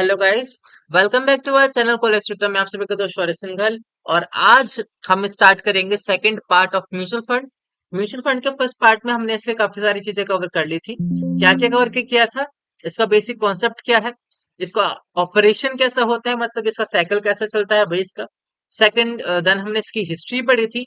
Hello guys. Welcome back to our channel कोलेस्ट्रेटर में आप सभी का दोस्त शौर्य सिंघल। और आज हम स्टार्ट करेंगे second part of mutual fund. Mutual fund के फर्स्ट पार्ट में हमने इसके काफी सारी चीजें कवर कर ली थी। क्या क्या कवर किया था, इसका बेसिक कॉन्सेप्ट क्या है, इसका ऑपरेशन कैसा होता है, मतलब इसका साइकिल कैसे चलता है भाई इसका। सेकंड देन हमने इसकी हिस्ट्री पढ़ी थी।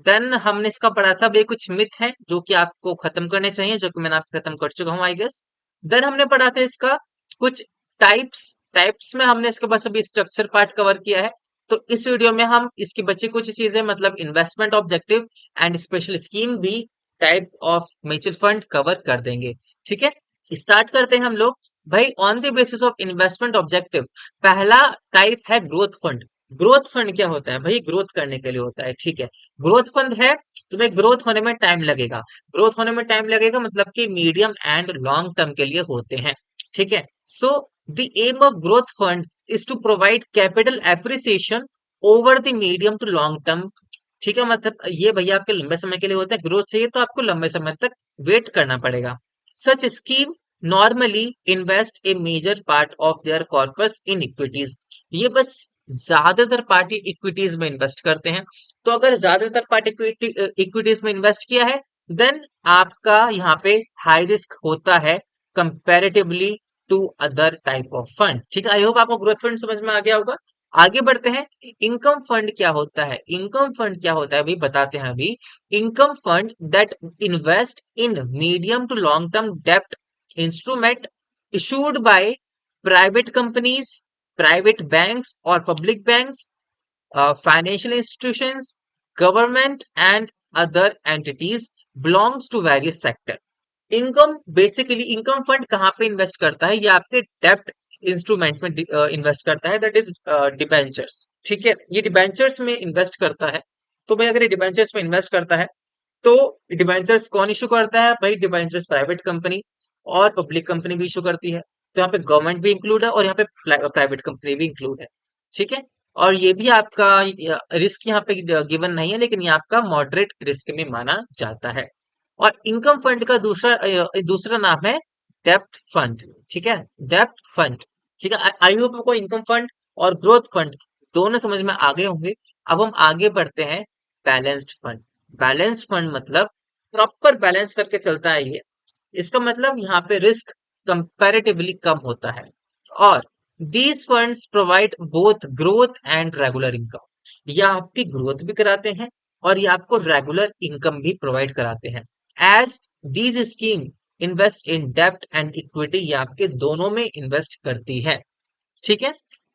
देन हमने इसका पढ़ा था भाई कुछ मिथ हैं जो कि आपको खत्म करने चाहिए, जो कि मैंने आपको खत्म कर चुका हूँ आई गेस। देन हमने पढ़ा था इसका कुछ टाइप्स। टाइप्स में हमने इसके पास अभी स्ट्रक्चर पार्ट कवर किया है। तो इस वीडियो में हम इसकी बची कुछ चीजें मतलब investment objective and special scheme भी type of mutual fund cover कर देंगे। ठीक है, स्टार्ट करते हैं हम लोग। भाई on the basis of investment objective, पहला टाइप है ग्रोथ फंड। ग्रोथ फंड क्या होता है भाई? ग्रोथ करने के लिए होता है। ठीक है, ग्रोथ फंड है, तुम्हें ग्रोथ होने में टाइम लगेगा। ग्रोथ होने में टाइम लगेगा मतलब कि मीडियम एंड लॉन्ग टर्म के लिए होते हैं। ठीक है, so the aim of growth fund is to provide capital appreciation over the medium to long term. ठीक है, मतलब ये भैया आपके लंबे समय के लिए होता है। ग्रोथ चाहिए तो आपको लंबे समय तक वेट करना पड़ेगा। Such scheme normally invest a major part of their corpus in equities. ये बस ज्यादातर पार्टी इक्विटीज में इन्वेस्ट करते हैं। तो अगर ज्यादातर पार्टी इक्विटीज में इन्वेस्ट किया है, देन आपका यहाँ पे हाई रिस्क होता है comparatively to other type of fund. ठीक है, आई होप आपको ग्रोथ फंड समझ में आ गया होगा। आगे बढ़ते हैं। इनकम फंड क्या होता है? इनकम फंड क्या होता है अभी बताते हैं अभी। Income fund that invest in medium to long term डेप्ट instrument issued by private companies, private banks or public banks, financial institutions, government and other entities belongs to various sector। Income basically income fund कहाँ पे invest करता है? ये आपके डेप्ट instrument में invest करता है, दैट इज डिबेंचर्स। ठीक है, ये डिबेंचर्स में इन्वेस्ट करता है। तो भाई अगर ये डिबेंचर्स में इन्वेस्ट करता है तो डिबेंचर्स कौन इशू करता है भाई? डिबेंचर्स प्राइवेट कंपनी और पब्लिक कंपनी भी इशू करती है। तो यहाँ पे गवर्नमेंट भी इंक्लूड है और यहाँ पे प्राइवेट कंपनी भी इंक्लूड है। ठीक है, और ये भी आपका रिस्क यहाँ पे गिवन नहीं है, लेकिन ये आपका मॉडरेट रिस्क में माना जाता है। और इनकम फंड का दूसरा नाम है डेप्ट फंड। ठीक है, डेप्ट फंड। ठीक है, आई होप आपको इनकम फंड और ग्रोथ फंड दोनों समझ में आ गए होंगे। अब हम आगे बढ़ते हैं। Balanced fund. बैलेंस्ड फंड मतलब प्रॉपर बैलेंस करके चलता है ये। इसका मतलब यहाँ पे रिस्क कंपैरेटिवली कम होता है। और these funds provide both growth and regular income. ये आपकी ग्रोथ भी कराते हैं और ये आपको रेगुलर इनकम भी प्रोवाइड कराते हैं। As these scheme invest in डेब्ट एंड इक्विटी, ये आपके दोनों में इन्वेस्ट करती है। ठीक है,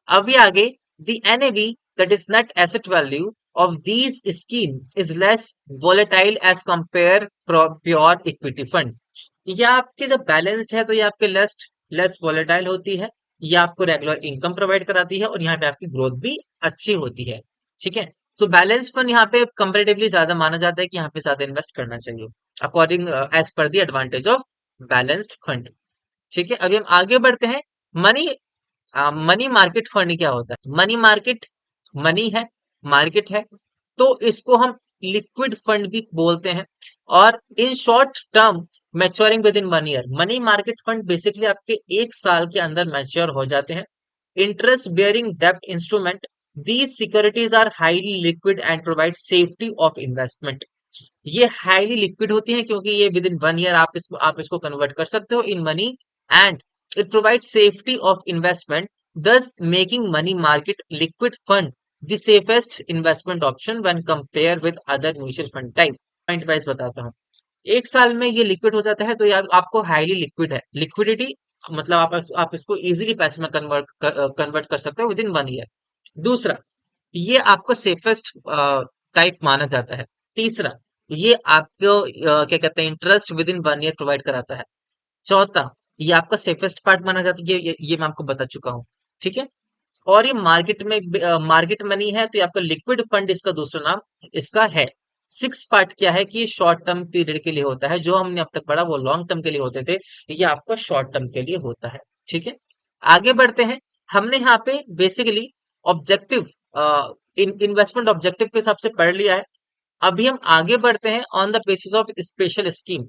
अभी आगे। The NAV that is net asset value of these scheme is less volatile as compare pure equity fund. ये आपके जब बैलेंस्ड है तो ये आपके लेस लेस वोलेटाइल होती है। ये आपको रेगुलर इनकम प्रोवाइड कराती है और यहाँ पे आपकी ग्रोथ भी अच्छी होती है। ठीक है, तो बैलेंस फंड यहाँ पे कंपेरेटिवली ज्यादा माना जाता है कि यहाँ पे ज्यादा इन्वेस्ट करना चाहिए अकॉर्डिंग एज पर the advantage of balanced fund. ठीक है, अभी हम आगे बढ़ते हैं। मनी मनी मार्केट फंड क्या होता है? मनी मार्केट, मनी है, मार्केट है, तो इसको हम लिक्विड फंड भी बोलते हैं। और in short term maturing within 1 year. Money market fund basically आपके 1 साल के अंदर मैच्योर हो जाते हैं। इंटरेस्ट बेयरिंग डेब्ट instrument, these securities are highly liquid and provide safety of investment. ये हाईली लिक्विड होती हैं क्योंकि ये विद इन 1 ईयर आप इसको कन्वर्ट कर सकते हो in money. And it provide safety of investment, thus making money market liquid fund the safest investment option when compared with other mutual fund type। Point wise बताता हूँ। 1 साल में ये लिक्विड हो जाता है तो यार आपको हाईली लिक्विड है। लिक्विडिटी मतलब आप इसको इजीली पैसे में कन्वर्ट कर सकते हो विद इन 1 ईयर। दूसरा, ये आपको सेफेस्ट टाइप माना जाता है। तीसरा, ये आपको क्या कहते हैं, interest with in 1 year provide कराता है। चौथा, ये आपका सेफेस्ट पार्ट माना जाता है। ये मैं आपको बता चुका हूँ। ठीक है, और ये मार्केट में मार्केट मनी है तो ये आपका लिक्विड फंड इसका दूसरा नाम इसका है। सिक्स पार्ट क्या है कि ये शॉर्ट टर्म पीरियड के लिए होता है। जो हमने अब तक पढ़ा वो लॉन्ग टर्म के लिए होते थे, ये आपका शॉर्ट टर्म के लिए होता है। ठीक है, आगे बढ़ते हैं। हमने यहाँ पे बेसिकली ऑब्जेक्टिव इन्वेस्टमेंट ऑब्जेक्टिव के हिसाब से पढ़ लिया है। अभी हम आगे बढ़ते हैं on the basis of special scheme.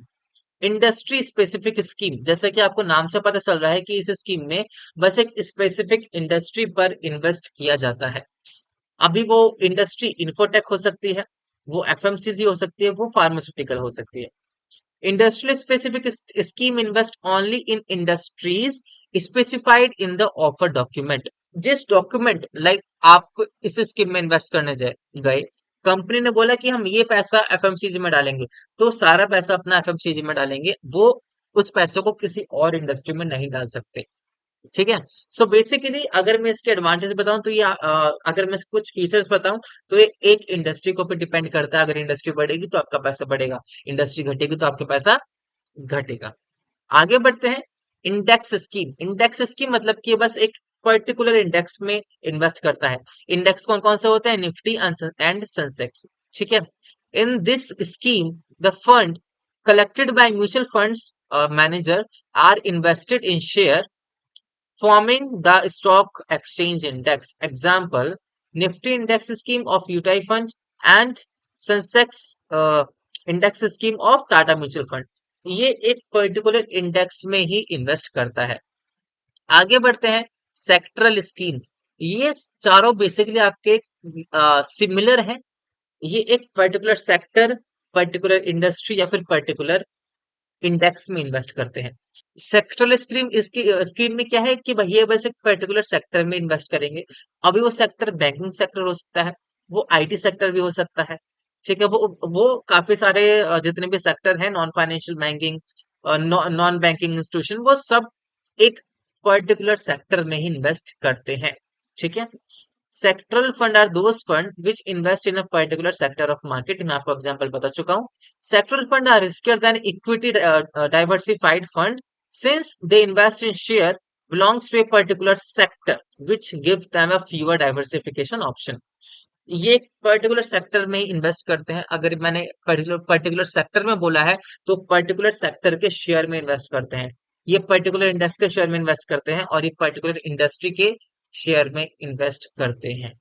Industry specific scheme, जैसे कि आपको नाम से पता चल रहा है कि इस स्कीम में बस एक स्पेसिफिक इंडस्ट्री पर इन्वेस्ट किया जाता है। अभी वो इंडस्ट्री इंफोटेक हो सकती है, वो एफएमसीजी हो सकती है, वो फार्मास्यूटिकल हो सकती है। Industrial specific scheme invest only in industries specified in the offer document. जिस डॉक्यूमेंट लाइक आप इस स्कीम में इन्वेस्ट करने गए, कंपनी ने बोला कि हम ये पैसा एफएमसीजी में डालेंगे, तो सारा पैसा अपना एफएमसीजी में डालेंगे, वो उस पैसे को किसी और इंडस्ट्री में नहीं डाल सकते। ठीक है। सो बेसिकली अगर मैं इसके एडवांटेज बताऊं तो ये अगर मैं कुछ फीचर्स बताऊं तो ये एक इंडस्ट्री को भी डिपेंड करता है। अगर इंडस्ट्री बढ़ेगी तो आपका पैसा बढ़ेगा, इंडस्ट्री घटेगी तो आपका पैसा घटेगा। आगे बढ़ते हैं। इंडेक्स स्कीम, इंडेक्स स्कीम मतलब कि बस एक पर्टिकुलर इंडेक्स में इन्वेस्ट करता है। इंडेक्स कौन कौन से होते हैं? निफ्टी एंड सेंसेक्स। ठीक है। In this scheme the fund collected by mutual funds manager are invested in share forming the stock exchange index. Example, Nifty index scheme of UTI fund and Sensex index scheme of Tata Mutual Fund. ये एक particular index में ही invest करता है। आगे बढ़ते हैं। Sectoral scheme, ये चारों बेसिकली आपके सिमिलर हैं। ये एक पर्टिकुलर सेक्टर, पर्टिकुलर इंडस्ट्री या फिर पर्टिकुलर इंडेक्स में इन्वेस्ट करते हैं। सेक्टरल स्कीम, इसकी स्कीम में क्या है कि भैया बस एक पर्टिकुलर सेक्टर में इन्वेस्ट करेंगे। अभी वो सेक्टर बैंकिंग सेक्टर हो सकता है, वो आईटी सेक्टर भी हो सकता है। ठीक है। वो काफी सारे जितने भी सेक्टर हैं, non financial banking, non banking institution, वो सब एक पर्टिकुलर सेक्टर में ही इन्वेस्ट करते हैं। ठीक है। Sectoral fund are those fund which invest in a particular sector of market. मैं आपको एग्जांपल बता चुका हूँ। Sectoral fund are riskier than equity diversified fund since they invest in share belongs to a particular sector which gives them a fewer diversification option. ये एक particular sector में invest करते हैं। अगर मैंने पर्टिकुलर पर्टिकुलर सेक्टर में बोला है तो पर्टिकुलर सेक्टर के शेयर में इन्वेस्ट करते हैं। ये पर्टिकुलर इंडेक्स के शेयर में इन्वेस्ट करते हैं और ये पर्टिकुलर इंडस्ट्री के शेयर में इन्वेस्ट करते हैं।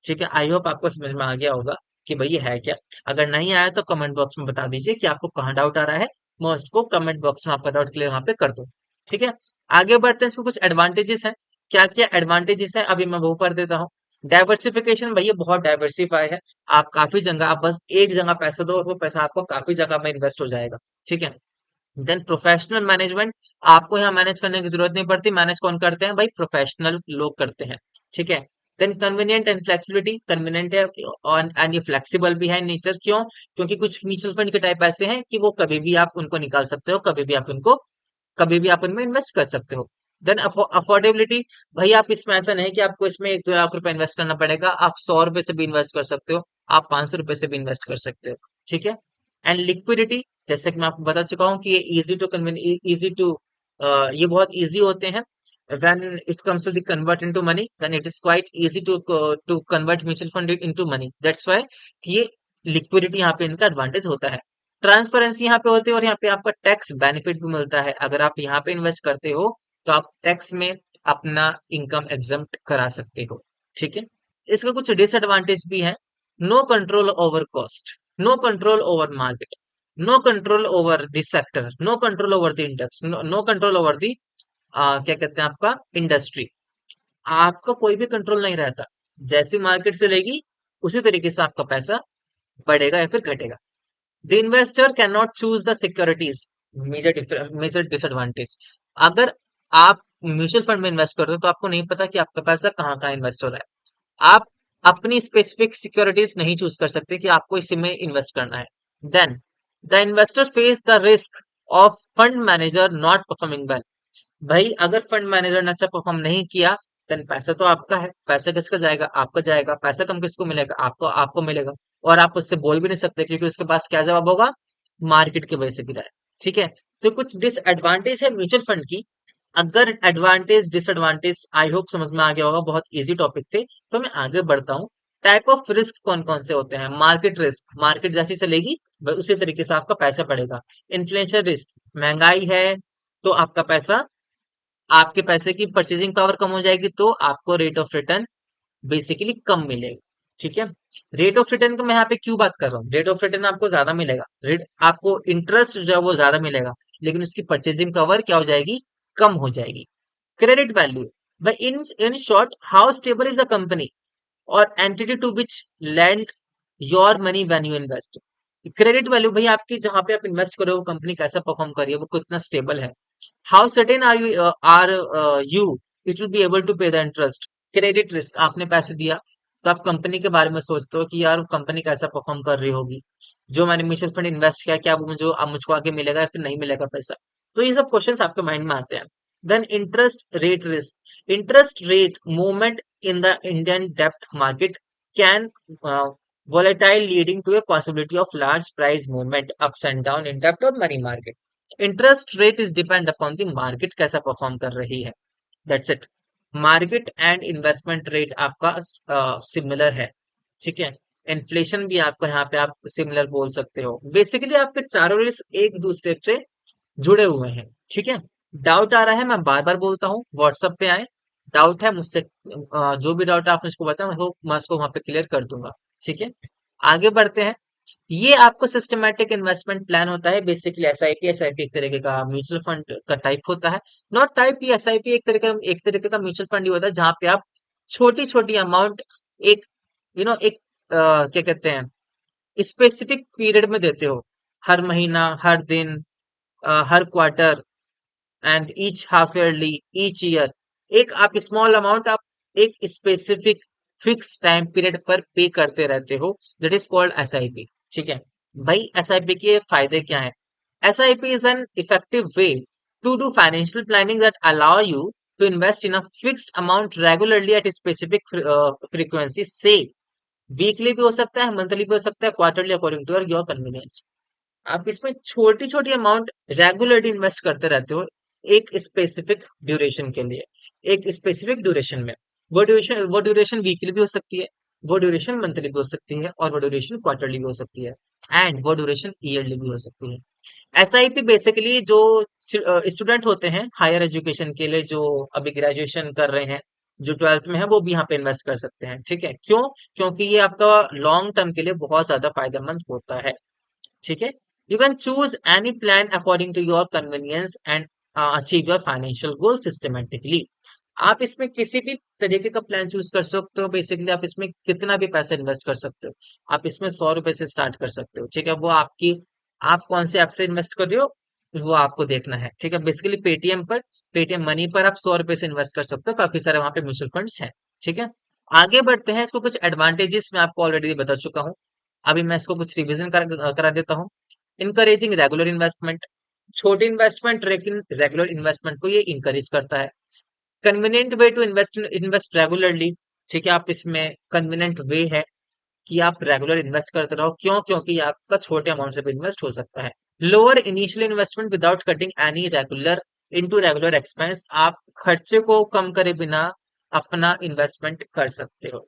ठीक है। आई होप आपको समझ में आ गया होगा कि भाई ये है क्या। अगर नहीं आया तो कमेंट बॉक्स में बता दीजिए कि आपको कहाँ डाउट आ रहा है, मैं उसको कमेंट बॉक्स में आपका डाउट क्लियर वहां पे कर दूं। ठीक है। आगे बढ़ते हैं। इसमें कुछ एडवांटेजेस हैं। क्या क्या एडवांटेजेस हैं अभी मैं वो कर देता हूँ। डाइवर्सिफिकेशन, भैया बहुत डाइवर्सिफाई है। आप काफी जगह, आप बस एक जगह पैसा दो और वो पैसा आपको काफी जगह में इन्वेस्ट हो जाएगा। ठीक है। देन प्रोफेशनल मैनेजमेंट, आपको यहाँ मैनेज करने की जरूरत नहीं पड़ती। मैनेज कौन करते हैं? भाई प्रोफेशनल लोग करते हैं। ठीक है। Then convenient and flexibility, convenient है और एंड ये फ्लेक्सिबल भी है नेचर। क्यों? क्योंकि कुछ म्यूचुअल फंड के टाइप ऐसे हैं कि वो कभी भी आप उनको निकाल सकते हो, कभी भी आप उनमें इन्वेस्ट कर सकते हो। देन अफोर्डेबिलिटी, भाई आप इसमें ऐसा नहीं कि आपको इसमें 1-2 लाख रुपए इन्वेस्ट करना पड़ेगा। आप 100 रुपए से भी इन्वेस्ट कर सकते हो, आप 500 रुपए से भी इन्वेस्ट कर सकते हो। ठीक है। एंड लिक्विडिटी, जैसे कि मैं आपको बता चुका हूँ कि ये इजी टू ये बहुत इजी होते हैं। when it comes to the convert into money, then it is quite easy to convert mutual fund into money. That's why ये लिक्विडिटी यहाँ पे इनका एडवांटेज होता है। ट्रांसपेरेंसी यहाँ पे होती है और यहाँ पे आपका टैक्स बेनिफिट भी मिलता है। अगर आप यहाँ पे इन्वेस्ट करते हो तो आप टैक्स में अपना इनकम एग्जम्प्ट करा सकते हो। ठीक है। इसका कुछ डिसएडवांटेज भी है। No control over cost, no control over market, no control over the sector, no control over the index, no control over the क्या कहते हैं आपका इंडस्ट्री। आपका कोई भी कंट्रोल नहीं रहता। जैसी मार्केट से लेगी उसी तरीके से आपका पैसा बढ़ेगा या फिर घटेगा। The investor can not choose the securities, major disadvantage. अगर आप म्यूचुअल फंड में इन्वेस्ट करते हो तो आपको नहीं पता कि आपका पैसा कहाँ कहाँ इन्वेस्ट हो रहा है। आप अपनी स्पेसिफिक सिक्योरिटीज नहीं चूज कर सकते कि आपको इसी में इन्वेस्ट करना है। Then the investor face the risk of fund manager not performing well. भाई अगर फंड मैनेजर ने अच्छा परफॉर्म नहीं किया, देन पैसा तो आपका है। पैसा किसका जाएगा? आपका जाएगा। पैसा कम किसको मिलेगा? आपको आपको मिलेगा। और आप उससे बोल भी नहीं सकते क्योंकि उसके पास क्या जवाब होगा? मार्केट की वजह से गिरा है। ठीक है। तो कुछ डिसएडवांटेज है म्यूचुअल फंड की। अगर एडवांटेज डिसएडवांटेज आई होप समझ में आ गया होगा, बहुत इजी टॉपिक थे। तो मैं आगे बढ़ता हूँ। टाइप ऑफ रिस्क कौन कौन से होते हैं? मार्केट रिस्क, मार्केट जैसी चलेगी उसी तरीके से आपका पैसा पड़ेगा। इन्फ्लेशन रिस्क, महंगाई है तो आपका पैसा, आपके पैसे की परचेजिंग पावर कम हो जाएगी तो आपको रेट ऑफ रिटर्न बेसिकली कम मिलेगा। ठीक है। रेट ऑफ रिटर्न का मैं यहाँ पे क्यों बात कर रहा हूँ, रेट ऑफ रिटर्न आपको ज्यादा मिलेगा, रेट आपको इंटरेस्ट जो है वो ज्यादा मिलेगा, लेकिन उसकी परचेजिंग पावर क्या हो जाएगी, कम हो जाएगी। क्रेडिट वैल्यू, भाई in short how stable is the company और entity to which land your money when you invest. Credit value भाई आपकी जहां पे आप इन्वेस्ट करो वो कंपनी कैसा परफॉर्म कर रही है, वो कितना स्टेबल है। How certain are you it will be able to pay the interest. Credit risk, आपने पैसे दिया तो आप कंपनी के बारे में सोचते हो कि यार कंपनी कैसा परफॉर्म कर रही होगी, जो मैंने म्यूचुअल फंड इन्वेस्ट किया क्या वो मुझे अब मुझको आगे मिलेगा या फिर नहीं मिलेगा पैसा। तो ये सब क्वेश्चंस आपके माइंड में आते हैं। Then interest rate risk, interest rate movement in the Indian debt market can volatile leading to a possibility of large price movement ups and down in debt or money market. Interest rate is depend upon the market कैसा perform कर रही है, that's it. Market and investment rate आपका similar है, ठीक है। Inflation भी आपका यहाँ पे आप सिमिलर बोल सकते हो। बेसिकली आपके चारों रिस्क एक दूसरे से जुड़े हुए हैं, ठीक है। डाउट आ रहा है मैं बार बार बोलता हूँ, व्हाट्सएप पे आए, डाउट है मुझसे जो भी डाउट है आप मुझको बताएं, मैं उसको वहां पे क्लियर कर दूंगा, ठीक है। आगे बढ़ते हैं। ये आपको सिस्टमैटिक इन्वेस्टमेंट प्लान होता है, बेसिकली एसआईपी, एसआईपी एक तरीके का म्यूचुअल फंड का टाइप होता है। नॉट टाइप, ये एसआईपी एक तरीके का म्यूचुअल फंड ही होता है जहां पे आप छोटी छोटी अमाउंट एक एक क्या कहते हैं स्पेसिफिक पीरियड में देते हो, हर महीना, हर दिन, हर quarter and each half yearly, each year, एक आप स्मॉल अमाउंट आप एक स्पेसिफिक फिक्स टाइम पीरियड पर पे करते रहते हो, दैट इज कॉल्ड एसआईपी, ठीक है। भाई एसआईपी के फायदे क्या हैं? SIP is an effective way to do financial planning that allow you to invest in a fixed amount regularly at specific frequency से, वीकली भी हो सकता है, मंथली भी हो सकता है, quarterly, according to your convenience. आप इसमें छोटी छोटी अमाउंट रेगुलरली इन्वेस्ट करते रहते हो एक स्पेसिफिक ड्यूरेशन के लिए, एक स्पेसिफिक ड्यूरेशन में। वो ड्यूरेशन वीकली भी हो सकती है, वो ड्यूरेशन मंथली भी हो सकती है, और वो ड्यूरेशन क्वार्टरली भी हो सकती है, एंड वो ड्यूरेशन ईयरली भी हो सकती है। एसआईपी बेसिकली जो स्टूडेंट होते हैं हायर एजुकेशन के लिए, जो अभी ग्रेजुएशन कर रहे हैं, जो ट्वेल्थ में है, वो भी यहाँ पे इन्वेस्ट कर सकते हैं, ठीक है। क्यों? क्योंकि ये आपका लॉन्ग टर्म के लिए बहुत ज्यादा फायदेमंद होता है, ठीक है। You can choose any plan according to your convenience and achieve your financial goal systematically. आप इसमें किसी भी तरीके का प्लान चूज कर सकते हो, बेसिकली आप इसमें कितना भी पैसा इन्वेस्ट कर सकते हो। आप इसमें 100 रुपए से स्टार्ट कर सकते हो, ठीक है। वो आपकी, आप कौन से ऐप से इन्वेस्ट कर रहे हो वो आपको देखना है, ठीक है। बेसिकली पेटीएम पर, पेटीएम मनी पर आप 100 रुपए से इन्वेस्ट कर सकते हो, काफी सारे वहां पे म्यूचुअल फंड्स हैं, ठीक है। आगे बढ़ते हैं, इसको कुछ एडवांटेजेस मैं आपको ऑलरेडी बता चुका हूँ, अभी मैं इसको कुछ रिवीजन करा देता हूँ। इनकरेजिंग रेगुलर इन्वेस्टमेंट, छोटी इन्वेस्टमेंट लेकिन रेगुलर इन्वेस्टमेंट को ये इंकरेज करता है। Convenient way to invest regularly, ठीक है। आप इसमें कन्वीनियंट वे है कि आप रेगुलर इन्वेस्ट करते रहो, क्यों? क्योंकि आपका छोटे अमाउंट से भी इन्वेस्ट हो सकता है। Lower initial investment without cutting any regular into regular expense, आप खर्चे को कम करे बिना अपना इन्वेस्टमेंट कर सकते हो।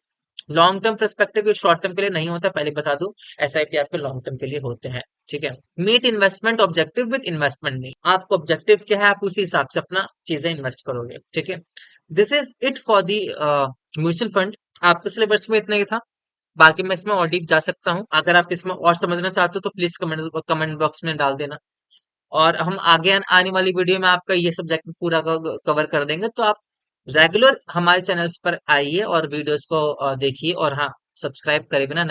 Long term perspective short term के लिए नहीं होता, पहले बता दूं, एसआईपी आपके लॉन्ग टर्म के लिए होते हैं, ठीक है। Meet investment objective with investment need, आपको ऑब्जेक्टिव क्या है आप उसी हिसाब से अपना चीजें इन्वेस्ट करोगे, ठीक है। This is it for the mutual fund. आपके सिलेबस में इतना ही था, बाकी मैं इसमें और डीप जा सकता हूँ, अगर आप इसमें और समझना चाहते हो तो प्लीज कमेंट बॉक्स में डाल देना, और हम आगे आने वाली वीडियो में आपका ये सब्जेक्ट पूरा कवर कर देंगे। तो आप रेगुलर हमारे चैनल्स पर आइए और वीडियोस को देखिए, और हाँ, सब्सक्राइब करे बिना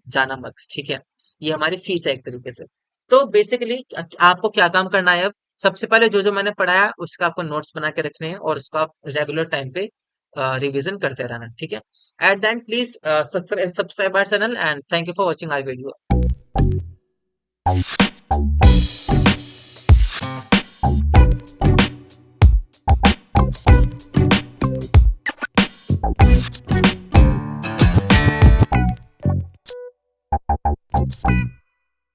जाना मत, ठीक है। ये हमारी फीस है एक तरीके से। तो बेसिकली आपको क्या काम करना है अब, सबसे पहले जो जो मैंने पढ़ाया उसका आपको नोट्स बना के रखने हैं, और उसको आप रेगुलर टाइम पे रिवीजन करते रहना, ठीक है। At then please subscribe our channel, and thank you for watching our video.